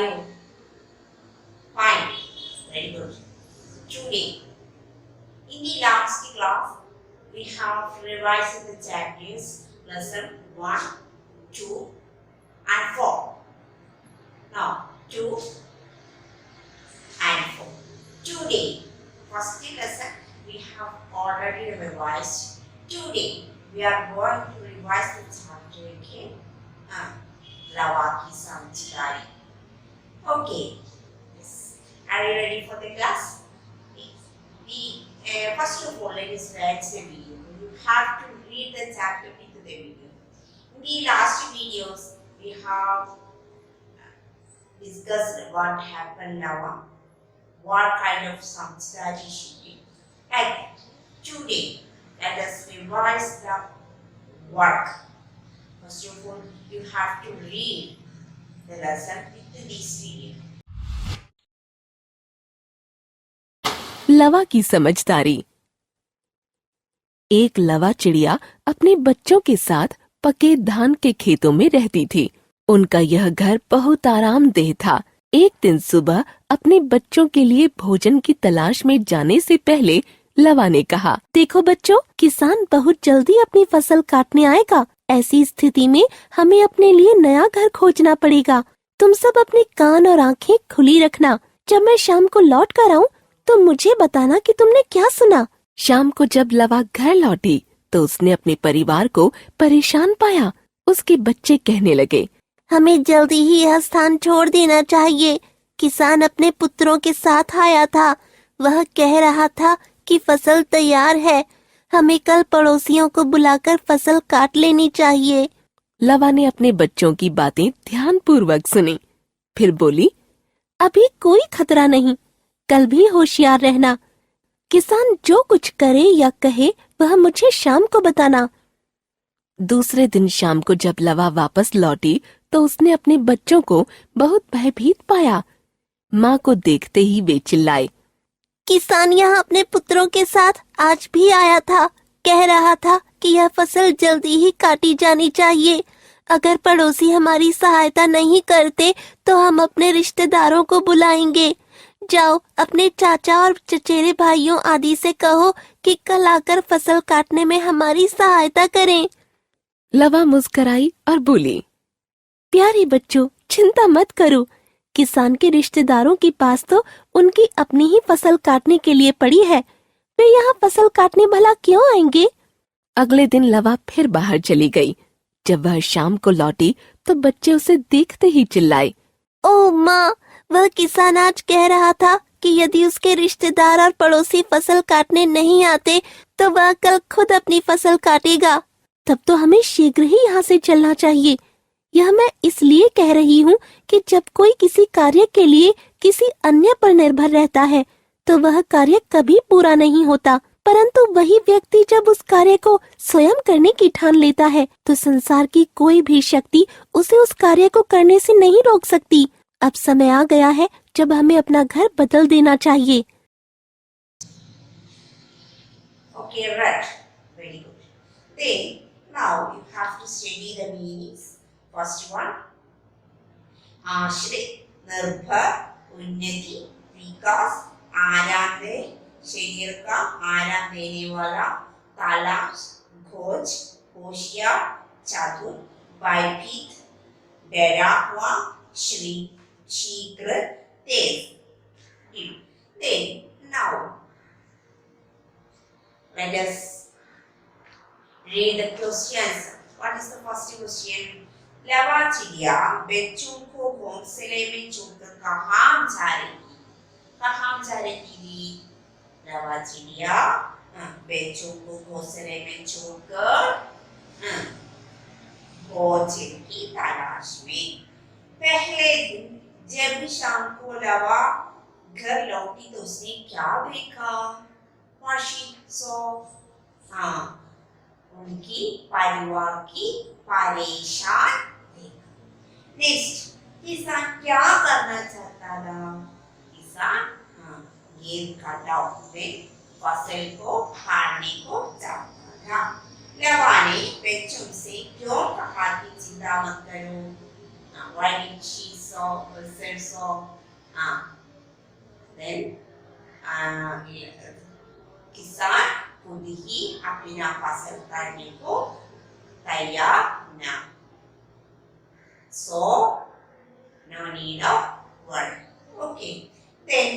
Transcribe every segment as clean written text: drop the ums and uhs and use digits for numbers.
you? Fine. Very good. Today, in the last class, we have revised the chapters lesson 1, 2 and 4. Now, 2 and 4. Today, first lesson we have already revised. Today, we are going to revise the chapter again. Lava Ki Samjhdari. Okay. Yes. Are you ready for the class? First of all, let us watch the video. You have to read the chapter with the video. In the last videos, we have discussed what happened now, what kind of samjhdari should be. And today, let us revise the work. First of all, you have to read the lesson with this video. लवा की समझदारी। एक लवा चिड़िया अपने बच्चों के साथ पके धान के खेतों में रहती थी। उनका यह घर बहुत आरामदेह था। एक दिन सुबह अपने बच्चों के लिए भोजन की तलाश में जाने से पहले लवा ने कहा, देखो बच्चों, किसान बहुत जल्दी अपनी फसल काटने आएगा। ऐसी स्थिति में हमें अपने लिए नया घर खोजना पड़ेगा। तुम सब अपने कान और आंखें खुली रखना। जब मैं शाम को लौट कर आऊँ तो मुझे बताना कि तुमने क्या सुना। शाम को जब लवा घर लौटी तो उसने अपने परिवार को परेशान पाया। उसके बच्चे कहने लगे, हमें जल्दी ही यह स्थान छोड़ देना चाहिए। किसान अपने पुत्रों के साथ आया था। वह कह रहा था कि फसल तैयार है। हमें कल पड़ोसियों को बुलाकर फसल काट लेनी चाहिए। लवा ने अपने बच्चों की बातें ध्यानपूर्वक सुनी। फिर बोली, अभी कोई खतरा नहीं, कल भी होशियार रहना। किसान जो कुछ करे या कहे वह मुझे शाम को बताना। दूसरे दिन शाम को जब लवा वापस लौटी तो उसने अपने बच्चों को बहुत भयभीत पाया। माँ को देखते ही वे चिल्लाए, किसान यहाँ अपने पुत्रों के साथ आज भी आया था। कह रहा था कि यह फसल जल्दी ही काटी जानी चाहिए। अगर पड़ोसी हमारी सहायता नहीं करते तो हम अपने रिश्तेदारों को बुलाएंगे। जाओ अपने चाचा और चचेरे भाइयों आदि से कहो कि कल आकर फसल काटने में हमारी सहायता करें। लवा मुस्कुराई और बोली, प्यारे बच्चों, चिंता मत करो। किसान के रिश्तेदारों के पास तो उनकी अपनी ही फसल काटने के लिए पड़ी है। वे यहाँ फसल काटने भला क्यों आएंगे? अगले दिन लवा फिर बाहर चली गई। जब वह शाम को लौटी तो बच्चे उसे देखते ही चिल्लाए, ओ माँ, वह किसान आज कह रहा था कि यदि उसके रिश्तेदार और पड़ोसी फसल काटने नहीं आते तो वह कल खुद अपनी फसल काटेगा। तब तो हमें शीघ्र ही यहाँ से चलना चाहिए। यह मैं इसलिए कह रही हूँ कि जब कोई किसी कार्य के लिए किसी अन्य पर निर्भर रहता है तो वह कार्य कभी पूरा नहीं होता, परंतु वही व्यक्ति जब उस कार्य को स्वयं करने की ठान लेता है तो संसार की कोई भी शक्ति उसे उस कार्य को करने से नहीं रोक सकती। अब समय आ गया है जब हमें अपना घर बदल देना चाहिए। Okay, right. Very good. Then, now you have to study the meanings. First one, आश्रित, निर्भर, उन्नति, विकास, आराम दे, शरीर का आराम देने वाला, तलाश, खोज, होशियार, चातुर, भयभीत, डरा हुआ, शीघ्र, तेज. Then, now, let us read the questions. What is the first question? लवा चिड़िया बच्चों को घोंसले में छोड़कर कहाँ जा रही? कहाँ जा रही थी? लवा चिड़िया बच्चों को घोंसले में छोड़कर भोजन की तलाश में। पहले दिन जब शाम को लवा घर लौटी तो उसने क्या देखा? What she saw? उनकी परिवार की परेशान देखा। नेक्स्ट, किसान क्या करना चाहता था? किसान गेहूं काटा में फसल को काटने को चाहता था। लवा ने बच्चों से क्यों कहा कि चिंता मत करो, While she saw, person saw. Then किसान खुद ही अपना फसल काटने को तैयार न. So no need of worry. Okay. Then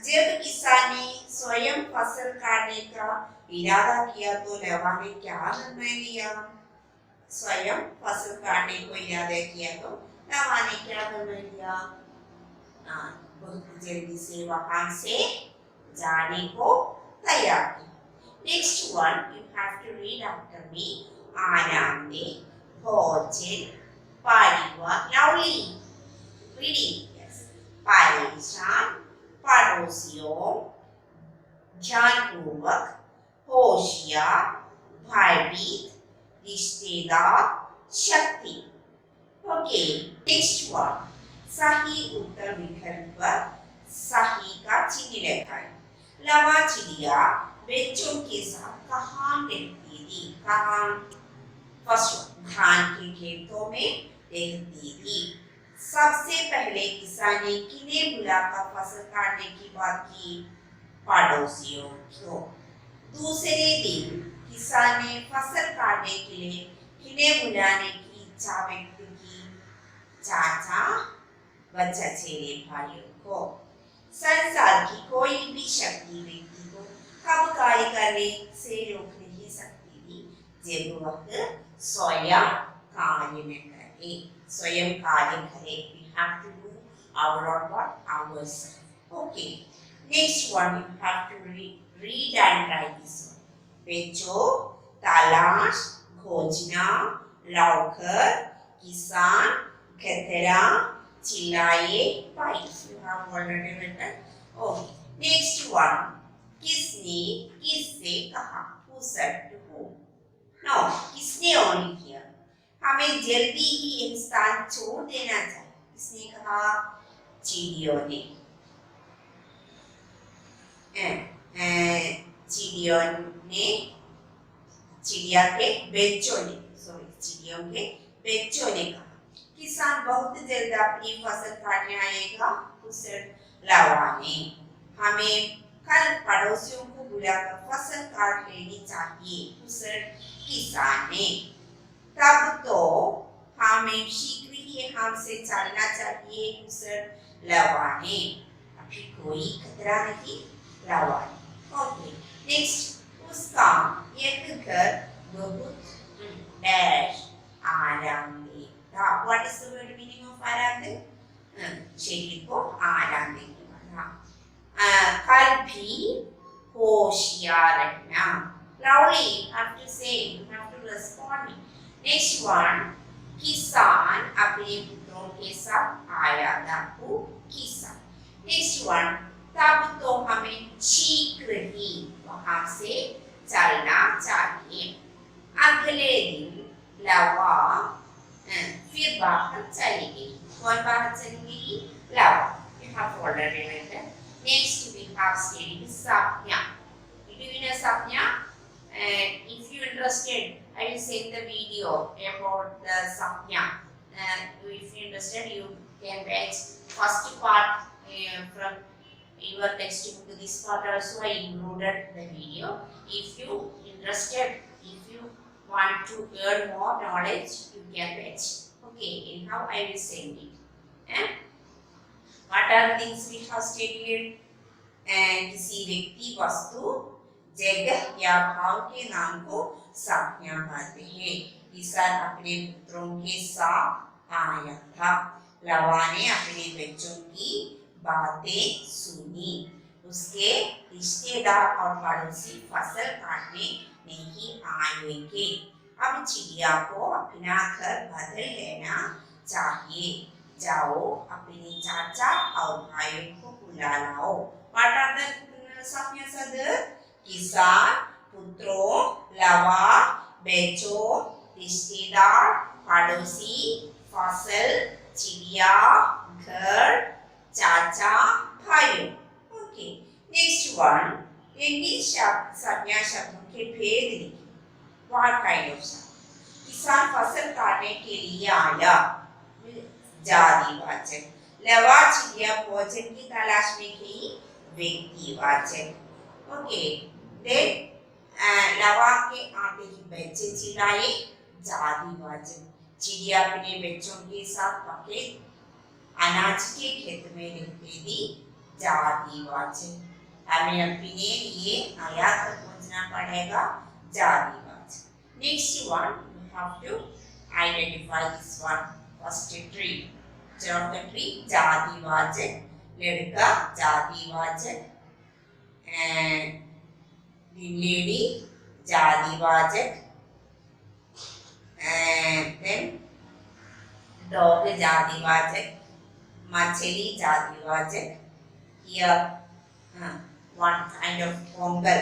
जब किसान ने स्वयं फसल काटने का इरादा किया तो लवा ने क्या निर्णय लिया? स्वयं फसल काटने को इरादा किया तो लवा ने क्या निर्णय लिया? बहुत जल्दी से वहां से जाने को तैयार किया. Next one you have to read after me. आनंदे भोजन परिवार. Loudly reading. Yes. परेशान पड़ोसियों ध्यानपूर्वक होशियार भयभीत रिश्तेदार शक्ति. ओके. Next one. सही उत्तर विकल्प पर सही का चिन्ह लगाएं. लवा चिड़िया बच्चों के साथ कहाँ रहती थी? कहाँ? फर्स्ट धान के खेतों में रहती थी. सबसे पहले किसान ने किन्हें बुलाकर फसल काटने की बात की? पड़ोसियों को. दूसरे दिन किसान ने फसल काटने के लिए किन्हें बुलाने की इच्छा व्यक्त की? चाचा व चचेरे भाइयों को. संसार की कोई भी शक्ति व्यक्ति को कब कार्य करने से रोक नहीं सकती थी जब वह स्वयं कार्य न करे. स्वयं कार्य करे. We have to do our own work ourselves. Okay. Next one you have to read and write this one. बच्चों तलाश खोजना लौकर किसान खतरा चिल्लाए भाई. You have already written. Okay. Next one. किसने किससे कहा? Who said to who? No. किसने only किया? हमें जल्दी ही यह स्थान छोड़ देना चाहिए. किसने कहा? चिड़ियों ने. चिड़ियों ने चिड़िया के बच्चों ने चिड़ियों के बच्चों ने कहा. किसान बहुत जल्द अपनी फसल काटने आएगा. उसे लवा ने. हमें कल पड़ोसियों को बुलाकर फसल काट लेनी चाहिए. उसे किसान ने. तब तो हमें शीघ्र ही हमसे चलना चाहिए. उसे लवा ने. अभी कोई खतरा नहीं. लवा ने. ओके. नेक्स्ट. उसका एक घर बहुत डैश आराम देता. What is the word meaning of आराम दे? शरीर को आराम देने वाला. कल भी होशियार रहना. Loudly you have to say. You have to respond. Next one. किसान अपने पुत्रों के साथ आया था. वो किसान. Next one. तब तो हमें शीघ्र ही वहां से चलना चाहिए. अगले दिन लवा फिर बाहर चली गई. कौन बाहर चली गई? लवा. You have already written. Next we have studied Sapnya. Do you know Sapnya? If you interested, I will send the video about the Sapnya. If you interested, you can watch first part from your textbook. This part also I included the video. If you interested, if you want to learn more knowledge, you can watch. Okay, anyhow I will send it. What are things we have studied? किसी व्यक्ति वस्तु जगह या भाव के नाम को साप्या कहते हैं. किसान अपने पुत्रों के साथ आया था. लवा ने अपने बच्चों की बातें सुनी. उसके रिश्तेदार और पड़ोसी फसल काटने नहीं आएंगे. अब चिड़िया को अपना घर बदल लेना चाहिए. जाओ अपने चाचा और भाइयों को बुला लाओ. What are the Sapnya Sadr? किसान पुत्रों लवा बच्चों रिश्तेदार पड़ोसी फसल चिड़िया घर चाचा भाइयों. ओके. Next one. इंग्लिश संज्ञा शब्दों के भेद लिखिए. What kind of sound? किसान फसल काटने के लिए आया. जातिवाचक. लवा चिड़िया भोजन की तलाश में गई, व्यक्तिवाचक. ओके, देन लवा के आटे ही बच्चे चिल्लाए, जातिवाचक. चिड़िया अपने बच्चों के साथ पके अनाज के खेत में रहती थी, जातिवाचक. हमें अपने लिए नया घर खोजना पड़ेगा, जातिवाचक. Next one, you have to identify this one. First tree. Of the tree, जातिवाचक. लड़का, जातिवाचक. And the lady, जातिवाचक. And then dog, जातिवाचक. मछली, जातिवाचक. Here one kind of pongal,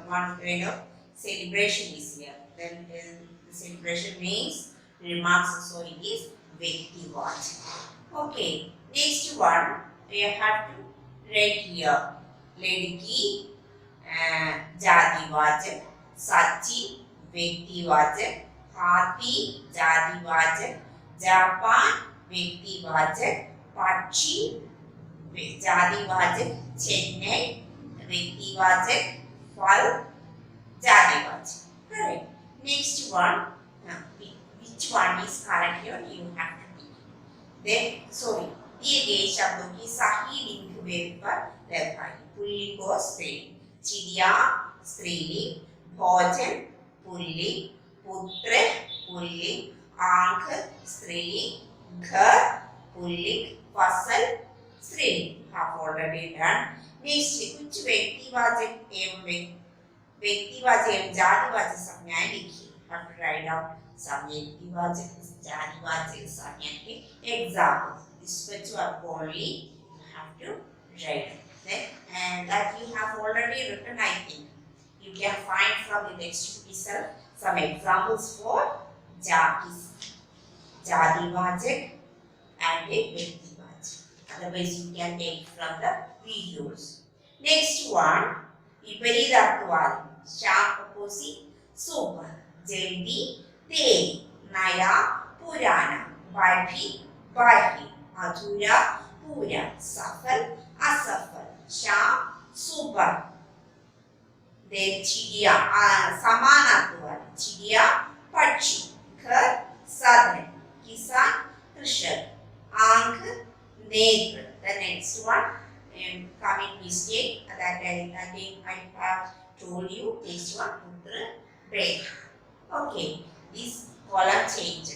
one kind of celebration is here. Then the celebration means remarks, so it is व्यक्तिवाचक. Okay, next one we have to write here. लड़की जातिवाचक, सच्ची व्यक्तिवाचक, हाथी जातिवाचक, Japan व्यक्तिवाचक, पक्षी जातिवाचक, चेन्नई व्यक्तिवाचक, फल जातिवाचक. Correct. Next one, which one is correct here? You have to pick. Then, sorry, दिए गए शब्दों की सही लिंक वेद पर लगाएं. पुल्लिंग और स्त्रीलिंग. चिड़िया स्त्रीलिंग, भोजन पुल्लिंग, पुत्र पुल्लिंग, आंख स्त्रीलिंग, घर पुल्लिंग, फसल स्त्रीलिंग. Have already done. Next, कुछ व्यक्तिवाचक एवं व्यक्तिवाचक एवं जातिवाचक संज्ञाएं लिखिए. Have to write down some व्यक्तिवाचक जातिवाचक संज्ञा के examples. This which are only you have to write. Then, and that you have already written, I think. You can find from the textbook itself some examples for जातिवाचक and a व्यक्तिवाचक. Otherwise, you can take from the videos. Next one, विपरीतार्थवादी. Sharp opposite, super. जल्दी, तेज. नया, पुराना. बढ़ी, बढ़ी. अधूरा, पूरा. सफल, असफल. शाम, सुबह. देन चिड़िया समानार्थवादी. चिड़िया पक्षी. घर साधन. किसान कृषक. आंख नेत्र. The next one, coming mistake that I think I have told you. This one, putra, break. Okay, this column changed.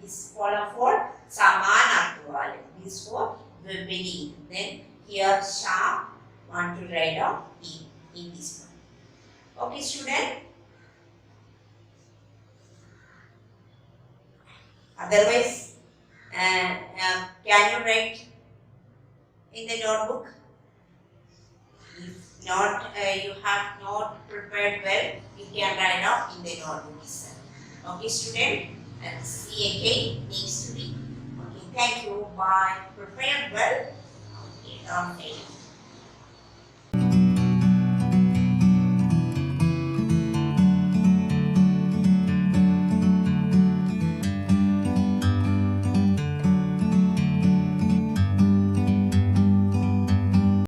This column for samanarthwale. This for vipareet. Then here Sham want to write down in this one. Okay, student. Otherwise, can you write in the notebook? If not, you have not prepared well, you can write down in the notebook itself. Okay, student? And see again next week. Okay, thank you. Bye. Prepare well. Okay, don't fail.